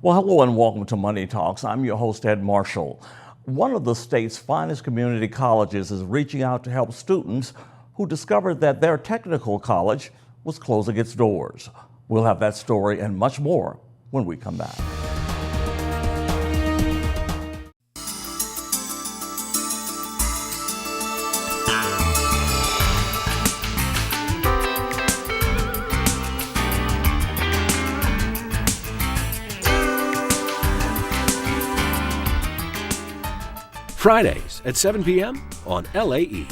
Well, hello and welcome to Money Talks. I'm your host, Ed Marshall. One of the state's finest community colleges is reaching out to help students who discovered that their technical college was closing its doors. We'll have that story and much more when we come back. Fridays at 7 p.m. on LAE.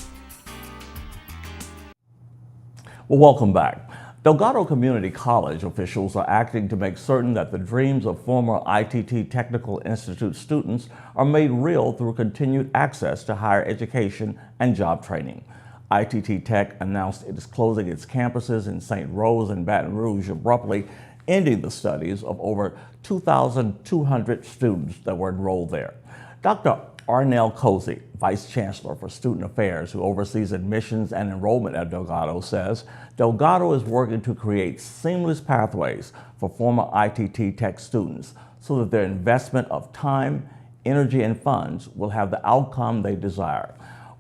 Well, welcome back. Delgado Community College officials are acting to make certain that the dreams of former ITT Technical Institute students are made real through continued access to higher education and job training. ITT Tech announced it is closing its campuses in St. Rose and Baton Rouge abruptly, ending the studies of over 2,200 students that were enrolled there. Dr. Arnell Cozy, Vice Chancellor for Student Affairs, who oversees admissions and enrollment at Delgado, says Delgado is working to create seamless pathways for former ITT Tech students so that their investment of time, energy, and funds will have the outcome they desire.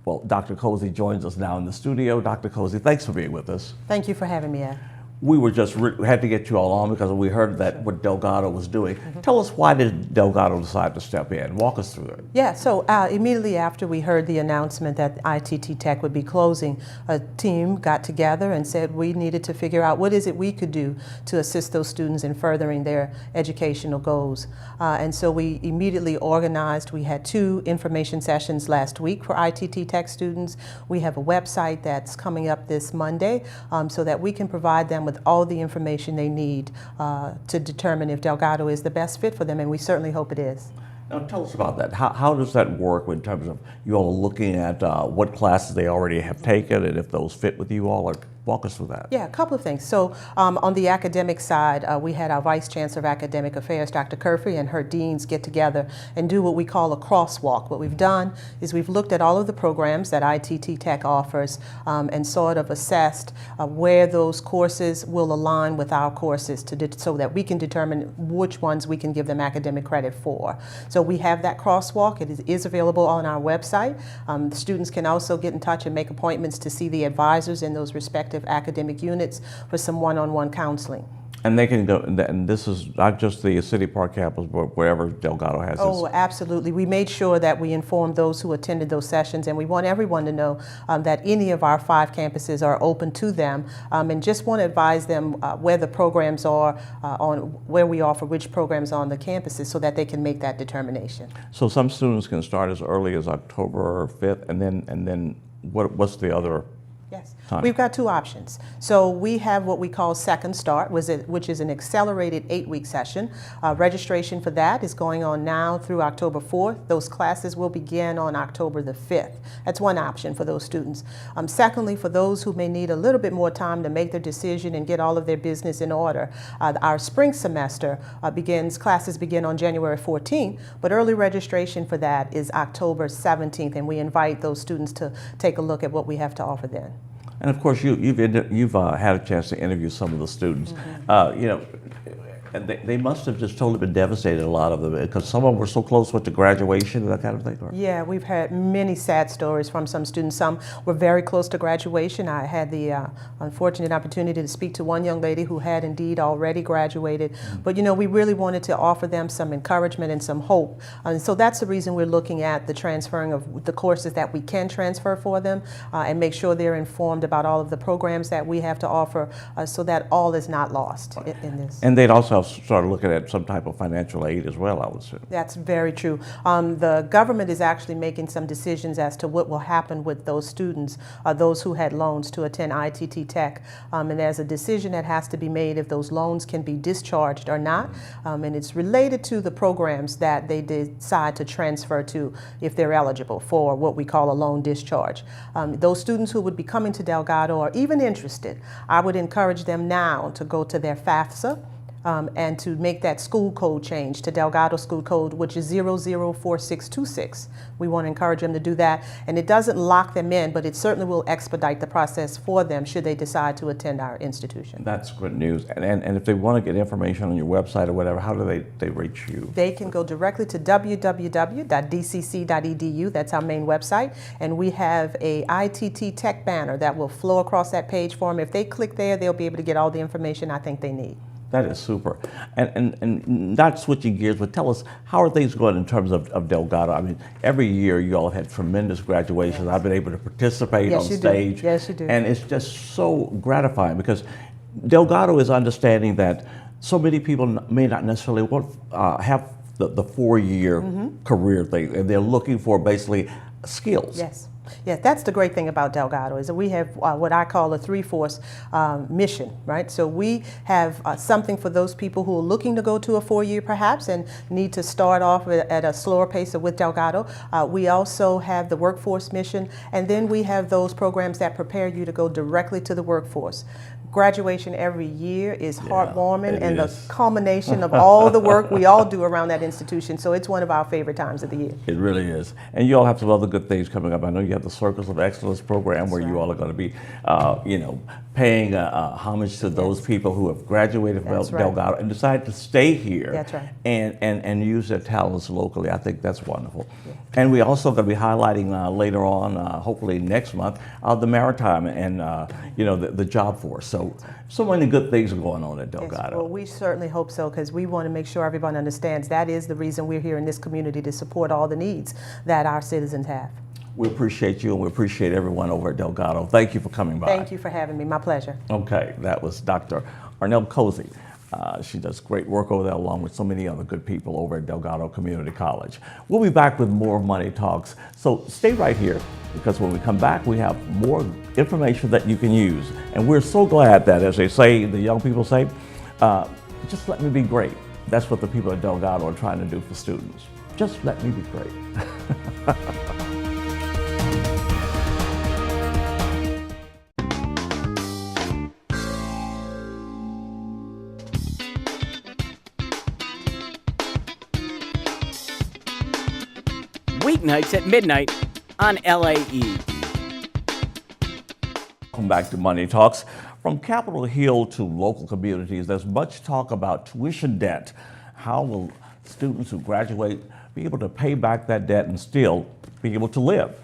Well, Dr. Cozy joins us now in the studio. Dr. Cozy, thanks for being with us. Thank you for having me, Ed. We were just had to get you all on because we heard that what Delgado was doing. Tell us, why did Delgado decide to step in? Walk us through it. Yeah, so immediately after we heard the announcement that ITT Tech would be closing, a team got together and said we needed to figure out what is it we could do to assist those students in furthering their educational goals. And so we immediately organized. We had 2 information sessions last week for ITT Tech students. We have a website that's coming up this Monday so that we can provide them with all the information they need to determine if Delgado is the best fit for them, and we certainly hope it is. Now tell us about that. How does that work in terms of you all looking at what classes they already have taken and if those fit with you all? Or walk us through that. Yeah, a couple of things. So on the academic side, we had our Vice Chancellor of Academic Affairs, Dr. Curfey, and her deans get together and do what we call a crosswalk. What we've done is we've looked at all of the programs that ITT Tech offers and sort of assessed where those courses will align with our courses so that we can determine which ones we can give them academic credit for. So we have that crosswalk. It is available on our website. The students can also get in touch and make appointments to see the advisors in those respective academic units for some one-on-one counseling. And they can go, and this is not just the City Park campus, but wherever Delgado has Oh, absolutely. We made sure that we informed those who attended those sessions, and we want everyone to know that any of our 5 campuses are open to them, and just want to advise them where the programs are, on where we offer which programs on the campuses so that they can make that determination. So some students can start as early as October 5th, and then what's the other? Yes, we've got 2 options. So we have what we call Second Start, which is an accelerated 8-week session. Registration for that is going on now through October 4th. Those classes will begin on October the 5th. That's one option for those students. Secondly, for those who may need a little bit more time to make their decision and get all of their business in order, our spring semester classes begin on January 14th, but early registration for that is October 17th, and we invite those students to take a look at what we have to offer then. And of course, you've had a chance to interview some of the students. You know, and they must have just totally been devastated, a lot of them, because some of them were so close with the graduation and that kind of thing. Or? Yeah, we've had many sad stories from some students. Some were very close to graduation. I had the unfortunate opportunity to speak to one young lady who had indeed already graduated. But you know, we really wanted to offer them some encouragement and some hope. And so that's the reason we're looking at the transferring of the courses that we can transfer for them and make sure they're informed about all of the programs that we have to offer so that all is not lost in this. And they'd also started looking at some type of financial aid as well, I would assume. That's very true. The government is actually making some decisions as to what will happen with those students, those who had loans to attend ITT Tech. And there's a decision that has to be made if those loans can be discharged or not. And it's related to the programs that they decide to transfer to if they're eligible for what we call a loan discharge. Those students who would be coming to Delgado or even interested, I would encourage them now to go to their FAFSA and to make that school code change to Delgado school code, which is 004626. We want to encourage them to do that. And it doesn't lock them in, but it certainly will expedite the process for them should they decide to attend our institution. That's good news. And if they want to get information on your website or whatever, how do they reach you? They can go directly to www.dcc.edu. That's our main website. And we have a ITT Tech banner that will flow across that page for them. If they click there, they'll be able to get all the information I think they need. That is super. And not switching gears, but tell us, how are things going in terms of Delgado? I mean, every year you all had tremendous graduations. I've been able to participate on stage. Yes, you do. And it's just so gratifying because Delgado is understanding that so many people may not necessarily want have the 4-year career thing, and they're looking for basically skills. Yes. Yeah, that's the great thing about Delgado is that we have what I call a 3-force mission, right? So we have something for those people who are looking to go to a 4-year perhaps and need to start off at a slower pace with Delgado. We also have the workforce mission, and then we have those programs that prepare you to go directly to the workforce. Graduation every year is heartwarming and the culmination of all the work we all do around that institution. So it's one of our favorite times of the year. It really is. And you all have some other good things coming up. I know you have the Circles of Excellence program where you all are going to be, paying homage to those people who have graduated from Delgado and decided to stay here. That's right. And use their talents locally. I think that's wonderful. Yeah. And we also going to be highlighting later on, hopefully next month, the maritime and the job force. So many good things are going on at Delgado. Yes, well, we certainly hope so because we want to make sure everyone understands that is the reason we're here in this community, to support all the needs that our citizens have. We appreciate you and we appreciate everyone over at Delgado. Thank you for coming by. Thank you for having me. My pleasure. Okay, that was Dr. Arnell Cozy. She does great work over there along with so many other good people over at Delgado Community College. We'll be back with more Money Talks, so stay right here because when we come back we have more information that you can use. And we're so glad that, as they say, the young people say, just let me be great. That's what the people at Delgado are trying to do for students. Just let me be great. Weeknights at midnight on LAE. Welcome back to Money Talks. From Capitol Hill to local communities, there's much talk about tuition debt. How will students who graduate be able to pay back that debt and still be able to live?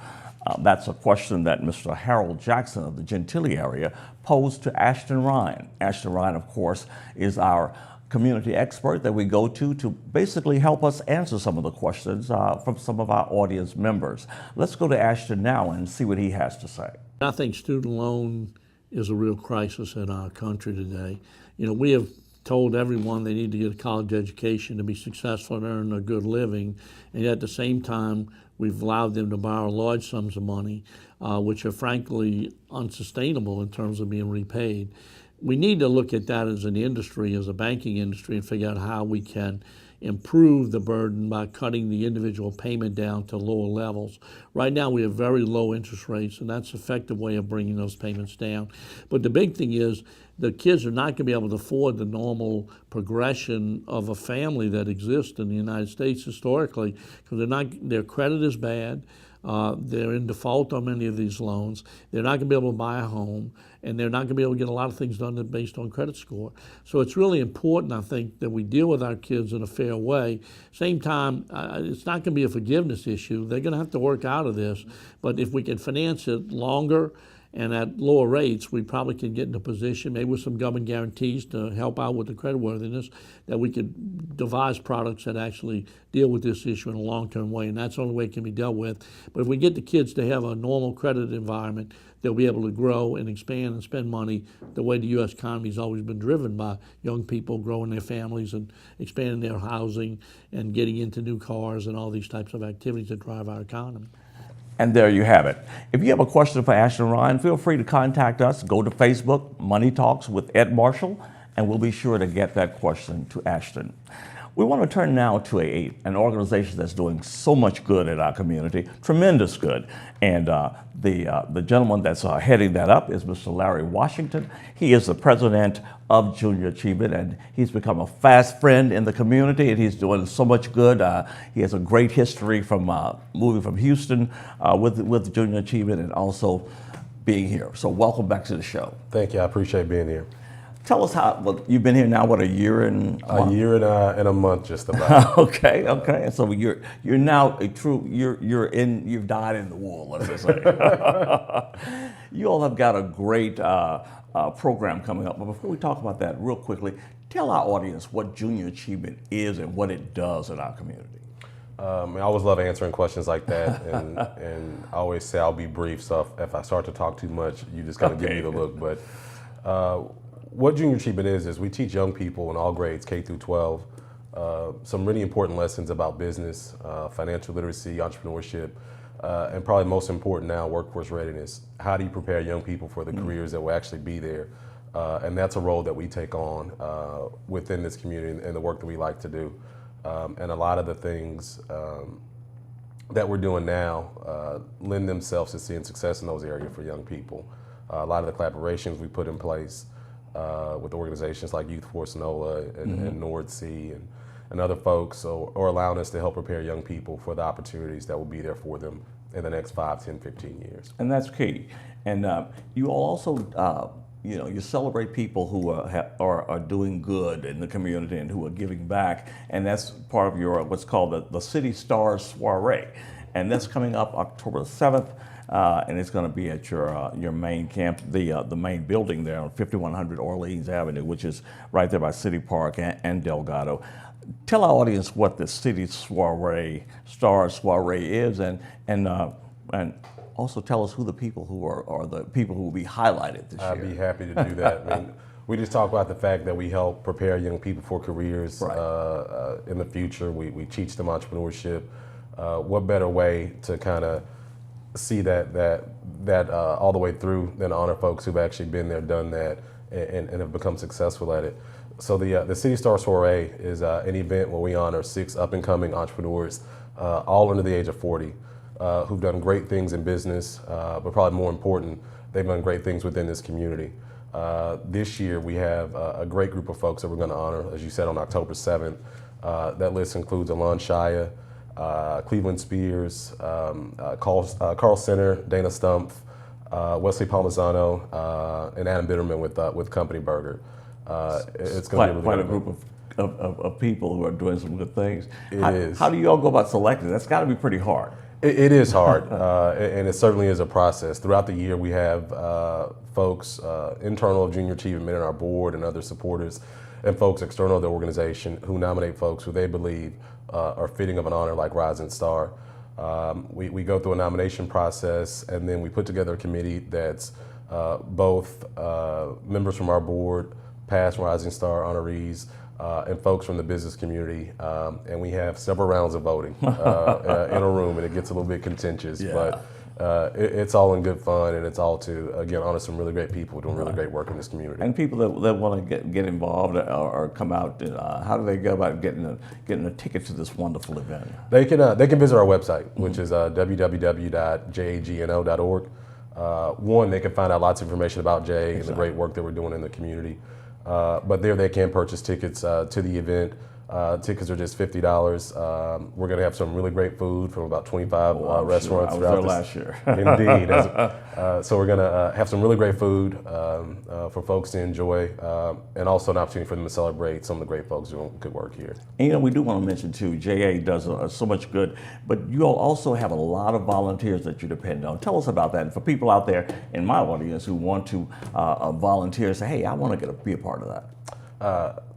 That's a question that Mr. Harold Jackson of the Gentilly area posed to Ashton Ryan. Ashton Ryan, of course, is our community expert that we go to basically help us answer some of the questions from some of our audience members. Let's go to Ashton now and see what he has to say. I think student loan is a real crisis in our country today. We have told everyone they need to get a college education to be successful and earn a good living, and yet at the same time, we've allowed them to borrow large sums of money, which are frankly unsustainable in terms of being repaid. We need to look at that as an industry, as a banking industry, and figure out how we can improve the burden by cutting the individual payment down to lower levels. Right now we have very low interest rates, and that's an effective way of bringing those payments down. But the big thing is the kids are not going to be able to afford the normal progression of a family that exists in the United States historically, because their credit is bad. They're in default on many of these loans. They're not going to be able to buy a home, and they're not going to be able to get a lot of things done based on credit score. So it's really important, I think, that we deal with our kids in a fair way. Same time, it's not going to be a forgiveness issue. They're going to have to work out of this. But if we can finance it longer and at lower rates, we probably can get in a position, maybe with some government guarantees to help out with the creditworthiness, that we could devise products that actually deal with this issue in a long-term way, and that's the only way it can be dealt with. But if we get the kids to have a normal credit environment, they'll be able to grow and expand and spend money the way the U.S. economy has always been driven by young people growing their families and expanding their housing and getting into new cars and all these types of activities that drive our economy. And there you have it. If you have a question for Ashton Ryan, feel free to contact us. Go to Facebook, Money Talks with Ed Marshall, and we'll be sure to get that question to Ashton. We want to turn now to an organization that's doing so much good in our community, tremendous good. And the gentleman that's heading that up is Mr. Larry Washington. He is the president of Junior Achievement, and he's become a fast friend in the community, and he's doing so much good. He has a great history from moving from Houston with Junior Achievement and also being here. So welcome back to the show. Thank you. I appreciate being here. Tell us you've been here now, what, a year and a month? A year and a month, just about. Okay. And so you're now a true, you've died in the wool, let's just say. You all have got a great program coming up, but before we talk about that real quickly, tell our audience what Junior Achievement is and what it does in our community. I always love answering questions like that, and I always say I'll be brief, so if I start to talk too much, you just kind of give me the look. But what Junior Achievement is we teach young people in all grades, K through 12, some really important lessons about business, financial literacy, entrepreneurship, and probably most important now, workforce readiness. How do you prepare young people for the careers that will actually be there? And that's a role that we take on within this community and the work that we like to do. And a lot of the things that we're doing now lend themselves to seeing success in those areas for young people. A lot of the collaborations we put in place with organizations like Youth Force NOLA and NORDC and other folks are allowing us to help prepare young people for the opportunities that will be there for them in the next 5, 10, 15 years. And that's key. And you also, you celebrate people who are doing good in the community and who are giving back. And that's part of your what's called the City Stars Soiree. And that's coming up October 7th. And it's going to be at your main camp, the main building there on 5100 Orleans Avenue, which is right there by City Park and Delgado. Tell our audience what the City Stars Soiree is, and also tell us who the people who are the people who will be highlighted this year. I'd be happy to do that. I mean, we just talk about the fact that we help prepare young people for careers in the future. We teach them entrepreneurship. What better way to kind of see that all the way through than honor folks who've actually been there, done that, and have become successful at it. So the City Star Soiree is an event where we honor 6 up-and-coming entrepreneurs, all under the age of 40, who've done great things in business, but probably more important, they've done great things within this community. This year we have a great group of folks that we're going to honor, as you said, on October 7th. That list includes Alon Shaya, Cleveland Spears, Carl Center, Dana Stumpf, Wesley Palmisano, and Adam Bitterman with Company Burger. It's going to be quite a group of people who are doing some good things. It is. How do you all go about selecting? That's got to be pretty hard. It is hard, and it certainly is a process. Throughout the year, we have folks internal of Junior Achievement in our board and other supporters, and folks external to the organization who nominate folks who they believe are fitting of an honor like Rising Star. We go through a nomination process, and then we put together a committee that's both members from our board, past Rising Star honorees, and folks from the business community, and we have several rounds of voting in a room, and it gets a little bit contentious, but it's all in good fun, and it's all to, again, honor some really great people doing really great work in this community. And people that want to get involved or come out, how do they go about getting a ticket to this wonderful event? They can visit our website, which is www.jagno.org. One, they can find out lots of information about Jay and the great work that we're doing in the community. But there they can purchase tickets to the event. Tickets are just $50. We're going to have some really great food from about 25 restaurants throughout last year. Indeed. So we're going to have some really great food for folks to enjoy, and also an opportunity for them to celebrate some of the great folks doing good work here. And we do want to mention too, JA does so much good, but you all also have a lot of volunteers that you depend on. Tell us about that. And for people out there in my audience who want to volunteer, say, hey, I want to be a part of that.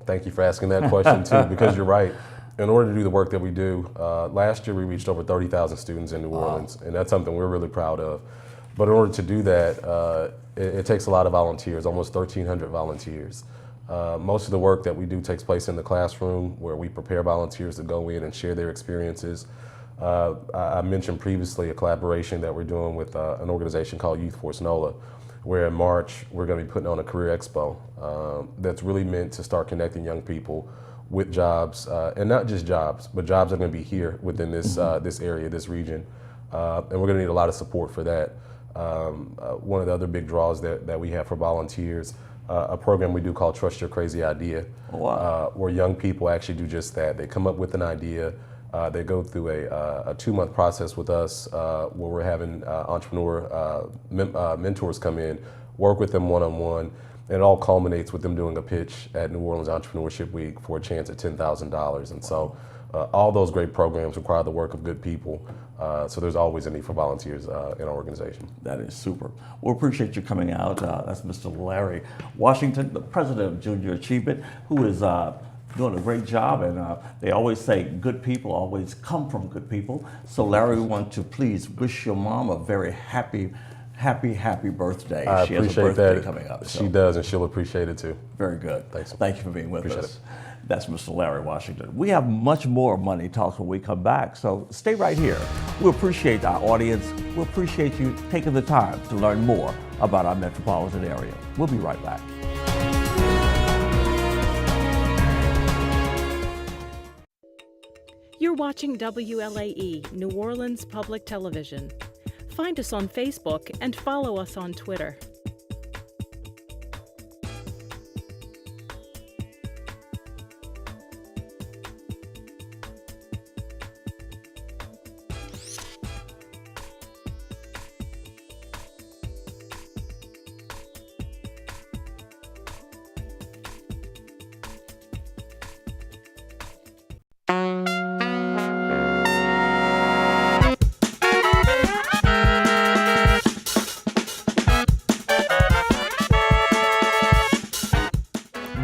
Thank you for asking that question too, because you're right. In order to do the work that we do, last year we reached over 30,000 students in New Orleans, and that's something we're really proud of. But in order to do that, it takes a lot of volunteers, almost 1,300 volunteers. Most of the work that we do takes place in the classroom, where we prepare volunteers to go in and share their experiences. I mentioned previously a collaboration that we're doing with an organization called Youth Force NOLA, where in March we're going to be putting on a career expo that's really meant to start connecting young people with jobs, and not just jobs, but jobs that are going to be here within this this area, this region, and we're going to need a lot of support for that. One of the other big draws that we have for volunteers, a program we do called Trust Your Crazy Idea, where young people actually do just that. They come up with an idea, they go through a 2-month process with us where we're having entrepreneur mentors come in, work with them one-on-one, and it all culminates with them doing a pitch at New Orleans Entrepreneurship Week for a chance at $10,000. And so all those great programs require the work of good people. So there's always a need for volunteers in our organization. That is super. We appreciate you coming out. That's Mr. Larry Washington, the president of Junior Achievement, who is doing a great job. And they always say good people always come from good people. So Larry, we want to please wish your mom a very happy birthday. I She has a appreciate birthday that. coming up. She does, and she'll appreciate it too. Very good. Thanks. Thank you for being with Appreciate us. it. That's Mr. Larry Washington. We have much more Money Talks when we come back, so stay right here. We appreciate our audience. We appreciate you taking the time to learn more about our metropolitan area. We'll be right back. You're watching WLAE, New Orleans Public Television. Find us on Facebook and follow us on Twitter.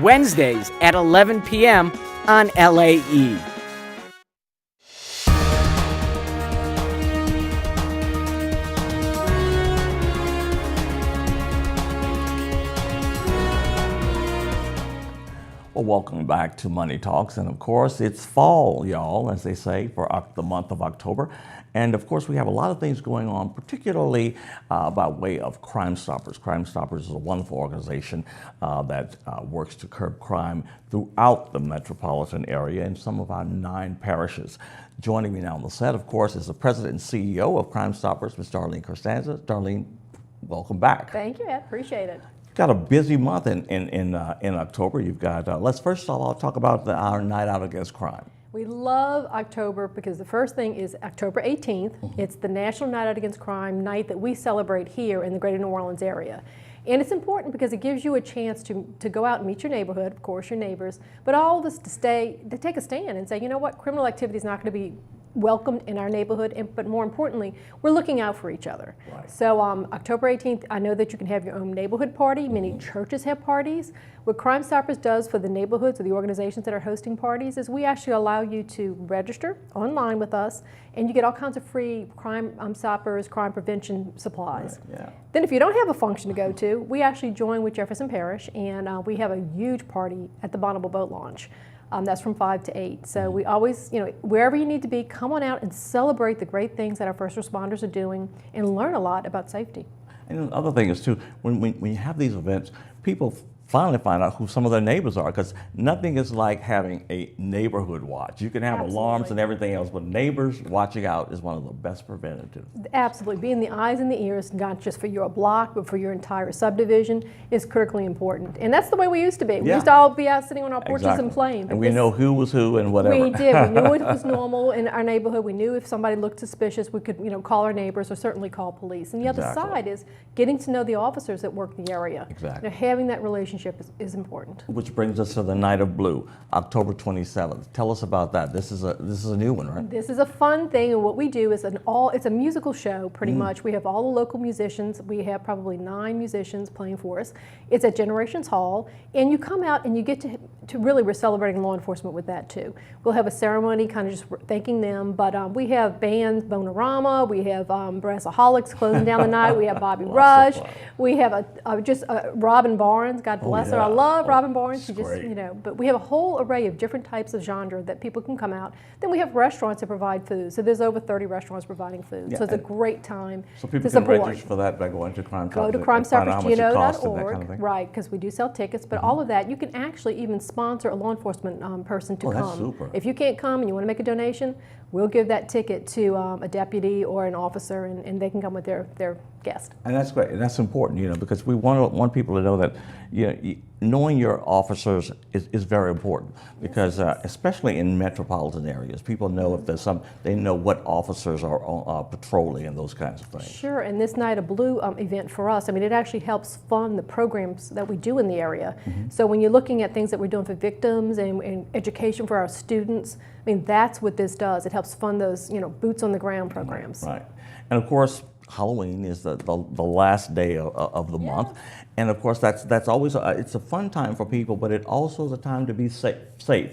Wednesdays at 11 p.m. on LAE. Well, welcome back to Money Talks. And of course, it's fall, y'all, as they say, for the month of October. And of course, we have a lot of things going on, particularly by way of Crime Stoppers. Crime Stoppers is a wonderful organization that works to curb crime throughout the metropolitan area in some of our 9 parishes. Joining me now on the set, of course, is the president and CEO of Crime Stoppers, Ms. Darlene Costanza. Darlene, welcome back. Thank you, Ed. Appreciate it. Got a busy month in October. You've got, let's first of all talk about our Night Out Against Crime. We love October because the first thing is October 18th. It's the National Night Out Against Crime night that we celebrate here in the greater New Orleans area. And it's important because it gives you a chance to go out and meet your neighborhood, of course, your neighbors, but all of us to take a stand and say, you know what, criminal activity is not going to be welcomed in our neighborhood, but more importantly, we're looking out for each other. Right. So October 18th, I know that you can have your own neighborhood party. Many churches have parties. What Crime Stoppers does for the neighborhoods or the organizations that are hosting parties is we actually allow you to register online with us, and you get all kinds of free Crime Stoppers, crime prevention supplies. Right, yeah. Then if you don't have a function to go to, we actually join with Jefferson Parish, and we have a huge party at the Bonneville Boat Launch. That's from 5 to 8. So we always, wherever you need to be, come on out and celebrate the great things that our first responders are doing and learn a lot about safety. And the other thing is too, when you have these events, people finally find out who some of their neighbors are, because nothing is like having a neighborhood watch. You can have alarms and everything else, but neighbors watching out is one of the best preventatives. Absolutely. Being the eyes and the ears, not just for your block, but for your entire subdivision, is critically important. And that's the way we used to be. We used to all be out sitting on our porches and playing. And we know who was who and whatever. We did. We knew it was normal in our neighborhood. We knew if somebody looked suspicious, we could, call our neighbors or certainly call police. And the other side is getting to know the officers that work the area. Exactly. Having that relationship is important. Which brings us to the Night of Blue, October 27th. Tell us about that. This is a new one, right? This is a fun thing, and what we do is it's a musical show pretty much. We have all the local musicians. We have probably 9 musicians playing for us. It's at Generations Hall, and you come out and you get to really, we're celebrating law enforcement with that too. We'll have a ceremony kind of just thanking them, but we have bands, Bonarama, we have Brassaholics closing down the night, we have Bobby Rush, we have Robin Barnes, God bless her. yeah. I love Oh, Robin Barnes. She it's just, great. you know, but we have a whole array of different types of genre that people can come out. Then we have restaurants that provide food. So there's over 30 restaurants providing food. Yeah, so it's a and great time So people to can support. register for that by going to Crime Go to Stoppers and find out how much it costs and that kind of crimestoppersgno.org, thing. right, because we do sell tickets, but all of that, you can actually even sponsor a law enforcement person to Oh, come. that's super. If you can't come and you want to make a donation, we'll give that ticket to a deputy or an officer, and they can come with their guest. And that's great, and that's important, you know, because we want people to know that, you know, knowing your officers is very important, because especially in metropolitan areas, people know if there's they know what officers are patrolling and those kinds of things. Sure, and this Night of Blue event for us, I mean, it actually helps fund the programs that we do in the area. So when you're looking at things that we're doing for victims and education for our students, I mean, that's what this does. It helps fund those, you know, boots on the ground programs. Right, and of course, Halloween is the last day of the month, and of course that's always it's a fun time for people, but it also is a time to be safe.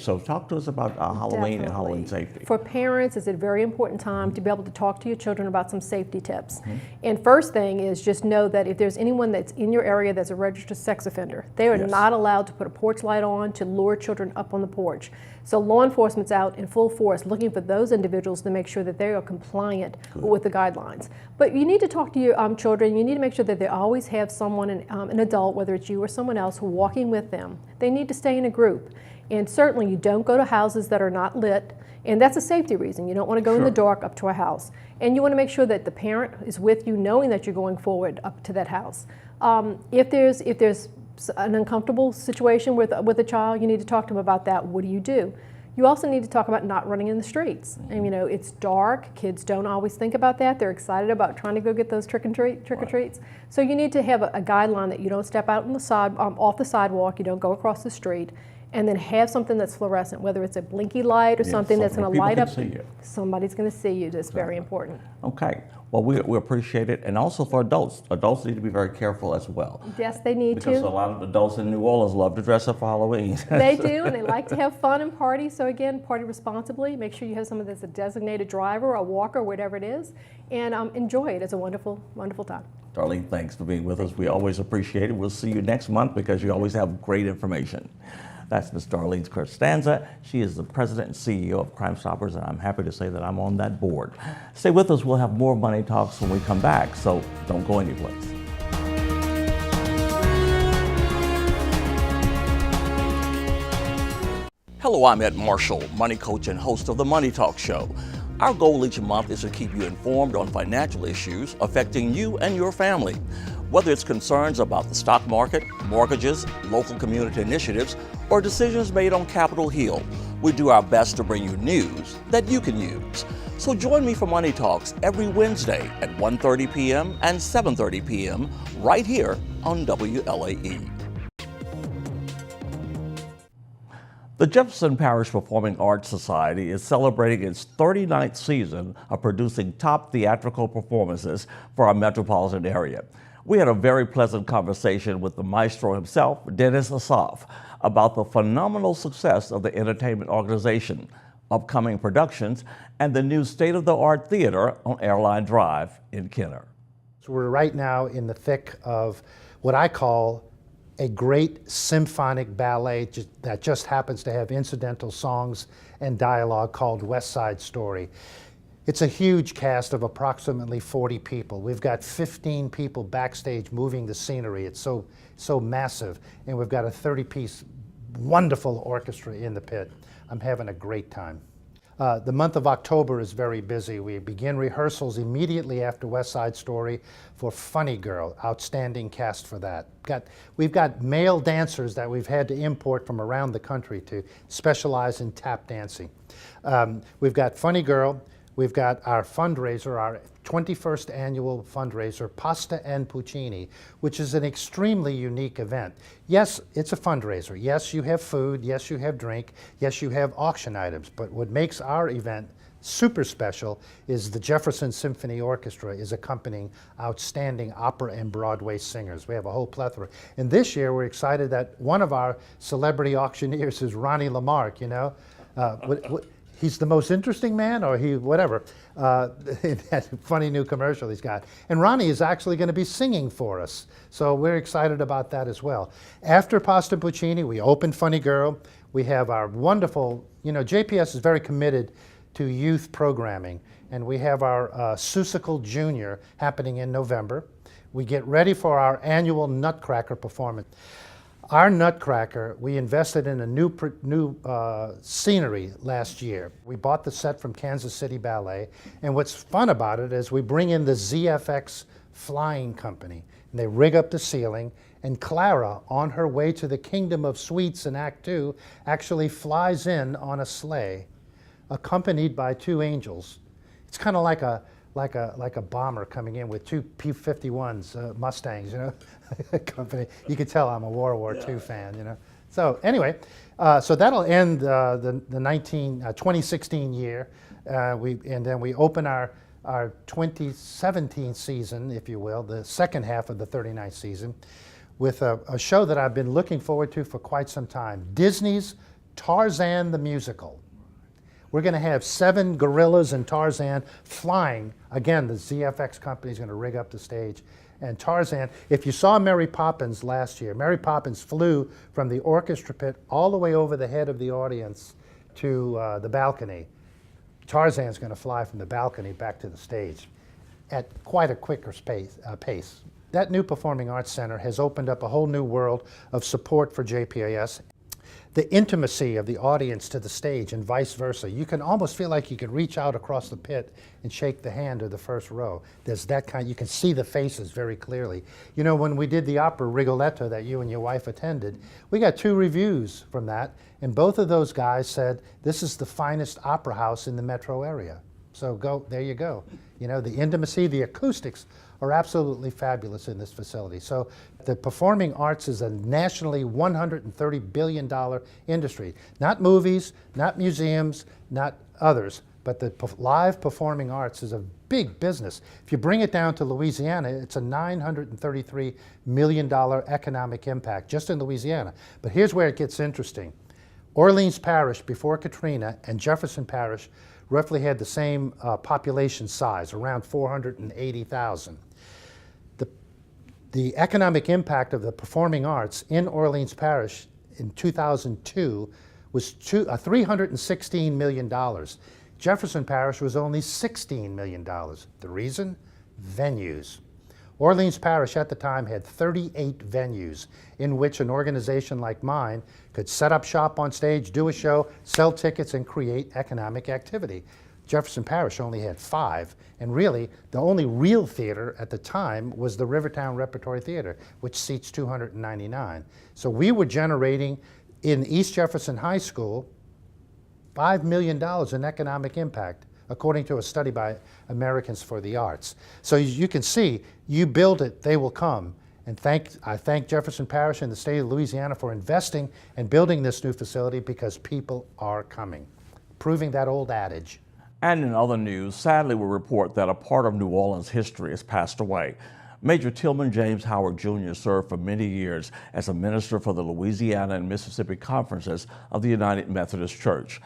So talk to us about Halloween and Halloween safety. For parents, it's a very important time to be able to talk to your children about some safety tips. And first thing is just know that if there's anyone that's in your area that's a registered sex offender, they are Yes. not allowed to put a porch light on to lure children up on the porch. So law enforcement's out in full force looking for those individuals to make sure that they are compliant with the guidelines. But you need to talk to your children. You need to make sure that they always have someone, an adult, whether it's you or someone else, who walking with them. They need to stay in a group. And certainly you don't go to houses that are not lit, and that's a safety reason. You don't want to go in the dark up to a house. And you want to make sure that the parent is with you knowing that you're going forward up to that house. If there's an uncomfortable situation with a child, you need to talk to them about that. What do you do? You also need to talk about not running in the streets. And you know, it's dark. Kids don't always think about that. They're excited about trying to go get those trick or treats. So you need to have a guideline that you don't step out on the off the sidewalk. You don't go across the street. And then have something that's fluorescent, whether it's a blinky light or something that's going to light up. People can see you. Somebody's going to see you. That's very important. Okay. Well, we appreciate it, and also for adults need to be very careful as well. Yes, they need Because to. a lot of adults in New Orleans love to dress up for Halloween. They do, and they like to have fun and party. So again, party responsibly. Make sure you have someone that's a designated driver, a walker, whatever it is, and enjoy it. It's a wonderful, wonderful time. Darlene, thanks for being with us. We always appreciate it. We'll see you next month because you always have great information. That's Ms. Darlene Costanza. She is the president and CEO of Crime Stoppers, and I'm happy to say that I'm on that board. Stay with us. We'll have more Money Talks when we come back, so don't go anyplace. Hello, I'm Ed Marshall, money coach and host of the Money Talk Show. Our goal each month is to keep you informed on financial issues affecting you and your family. Whether it's concerns about the stock market, mortgages, local community initiatives, or decisions made on Capitol Hill, we do our best to bring you news that you can use. So join me for Money Talks every Wednesday at 1:30 p.m. and 7:30 p.m. right here on WLAE. The Jefferson Parish Performing Arts Society is celebrating its 39th season of producing top theatrical performances for our metropolitan area. We had a very pleasant conversation with the maestro himself, Dennis Asaf, about the phenomenal success of the entertainment organization, upcoming productions, and the new state-of-the-art theater on Airline Drive in Kenner. So we're right now in the thick of what I call a great symphonic ballet that just happens to have incidental songs and dialogue called West Side Story. It's a huge cast of approximately 40 people. We've got 15 people backstage moving the scenery. It's so massive. And we've got a 30-piece wonderful orchestra in the pit. I'm having a great time. The month of October is very busy. We begin rehearsals immediately after West Side Story for Funny Girl, outstanding cast for that. We've got male dancers that we've had to import from around the country to specialize in tap dancing. We've got Funny Girl. We've got our fundraiser, our 21st annual fundraiser, Pasta and Puccini, which is an extremely unique event. Yes, it's a fundraiser. Yes, you have food. Yes, you have drink. Yes, you have auction items. But what makes our event super special is the Jefferson Symphony Orchestra is accompanying outstanding opera and Broadway singers. We have a whole plethora. And this year, we're excited that one of our celebrity auctioneers is Ronnie Lamarck, you know. he's the most interesting man, or he whatever, in that funny new commercial he's got. And Ronnie is actually going to be singing for us, so we're excited about that as well. After Pasta Puccini, we opened Funny Girl. We have our wonderful, JPS is very committed to youth programming, and we have our Seussical Junior happening in November. We get ready for our annual Nutcracker performance. Our Nutcracker, we invested in a new scenery last year. We bought the set from Kansas City Ballet, and what's fun about it is we bring in the ZFX Flying Company, and they rig up the ceiling, and Clara, on her way to the Kingdom of Sweets in Act 2, actually flies in on a sleigh, accompanied by two angels. It's kind of like a bomber coming in with two P-51s, Mustangs, company. You could tell I'm a World War II fan, So anyway, so that'll end the 2016 year, and then we open our 2017 season, if you will, the second half of the 39th season, with a show that I've been looking forward to for quite some time, Disney's Tarzan the Musical. We're going to have 7 gorillas and Tarzan flying. Again, the ZFX company is going to rig up the stage. And Tarzan, if you saw Mary Poppins last year, Mary Poppins flew from the orchestra pit all the way over the head of the audience to the balcony. Tarzan's going to fly from the balcony back to the stage at quite a quicker pace. That new Performing Arts Center has opened up a whole new world of support for JPAS. The intimacy of the audience to the stage and vice versa. You can almost feel like you could reach out across the pit and shake the hand of the first row. There's that kind, you can see the faces very clearly. When we did the opera Rigoletto that you and your wife attended, we got 2 reviews from that, and both of those guys said, this is the finest opera house in the metro area. So there you go. The intimacy, the acoustics are absolutely fabulous in this facility. So the performing arts is a nationally $130 billion industry. Not movies, not museums, not others, but the live performing arts is a big business. If you bring it down to Louisiana, it's a $933 million economic impact just in Louisiana. But here's where it gets interesting. Orleans Parish before Katrina and Jefferson Parish roughly had the same population size, around 480,000. The economic impact of the performing arts in Orleans Parish in 2002 was $316 million. Jefferson Parish was only $16 million. The reason? Venues. Orleans Parish at the time had 38 venues in which an organization like mine could set up shop on stage, do a show, sell tickets, and create economic activity. Jefferson Parish only had 5, and really, the only real theater at the time was the Rivertown Repertory Theater, which seats 299. So we were generating, in East Jefferson High School, $5 million in economic impact, according to a study by Americans for the Arts. So you can see, you build it, they will come. And I thank Jefferson Parish and the state of Louisiana for investing and building this new facility, because people are coming, proving that old adage. And in other news, sadly we report that a part of New Orleans history has passed away. Major Tillman James Howard Jr. served for many years as a minister for the Louisiana and Mississippi Conferences of the United Methodist Church.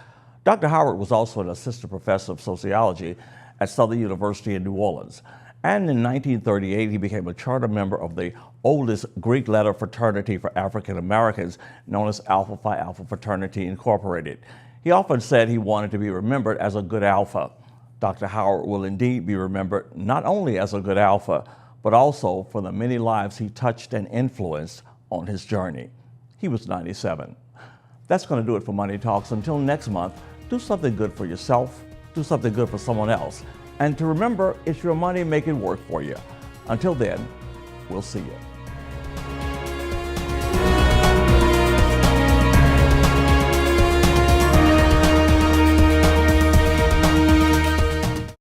Dr. Howard was also an assistant professor of sociology at Southern University in New Orleans. And in 1938, he became a charter member of the oldest Greek letter fraternity for African Americans, known as Alpha Phi Alpha Fraternity Incorporated. He often said he wanted to be remembered as a good Alpha. Dr. Howard will indeed be remembered not only as a good Alpha, but also for the many lives he touched and influenced on his journey. He was 97. That's going to do it for Money Talks. Until next month, do something good for yourself, do something good for someone else, and to remember, it's your money, make it work for you. Until then, we'll see you.